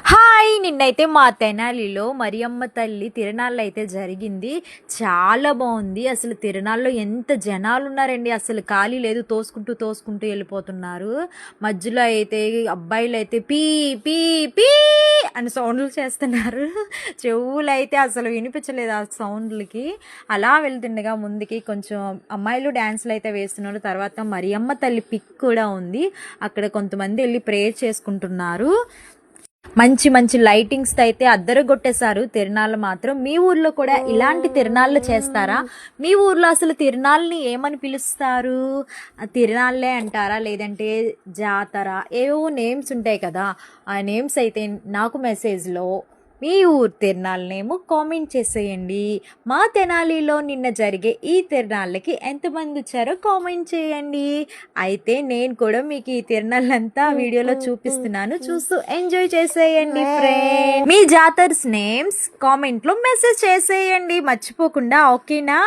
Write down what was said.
Hi! నిన్నైతే మా తెనాలిలో మరియమ్మ తల్లి తిరునాళ్ళు అయితే జరిగింది. చాలా బావుంది. అసలు తిరునాళ్ళలో ఎంత జనాలున్నారండి. అసలు ఖాళీ లేదు. తోసుకుంటూ వెళ్ళిపోతున్నారు. మధ్యలో అయితే అబ్బాయిలైతే పీ పీ పీ అని సౌండ్లు చేస్తున్నారు. చెవులైతే అసలు వినిపించలేదు ఆ సౌండ్లకి. అలా వెళ్తుండగా ముందుకి కొంచెం అమ్మాయిలు డ్యాన్స్‌లు అయితే వేస్తున్నారు. తర్వాత మరియమ్మ తల్లి పిక్ కూడా ఉంది. అక్కడ కొంతమంది ఎళ్లి ప్రేయర్ చేసుకుంటున్నారు. మంచి మంచి లైటింగ్స్ అయితే అద్దరగొట్టేశారు తిరునాళ్ళు మాత్రం. మీ ఊర్లో కూడా ఇలాంటి తిరునాళ్ళు చేస్తారా? మీ ఊర్లో అసలు తిరునాళ్ళని ఏమని పిలుస్తారు? తిరునాళ్ళే అంటారా, లేదంటే జాతర, ఏవో నేమ్స్ ఉంటాయి కదా, ఆ నేమ్స్ అయితే నాకు మెసేజ్లో మీ ఊరు తిరునాళ్ళనేమో కామెంట్ చేసేయండి. మా తెనాలిలో నిన్న జరిగే ఈ తిరునాళ్ళకి ఎంతమంది వచ్చారో కామెంట్ చేయండి. అయితే నేను కూడా మీకు ఈ తిరునాళ్ళంతా వీడియోలో చూపిస్తున్నాను, చూస్తూ ఎంజాయ్ చేసేయండి ఫ్రెండ్స్. మీ జాతర్స్ నేమ్స్ కామెంట్లో మెసేజ్ చేసేయండి మర్చిపోకుండా, ఓకేనా?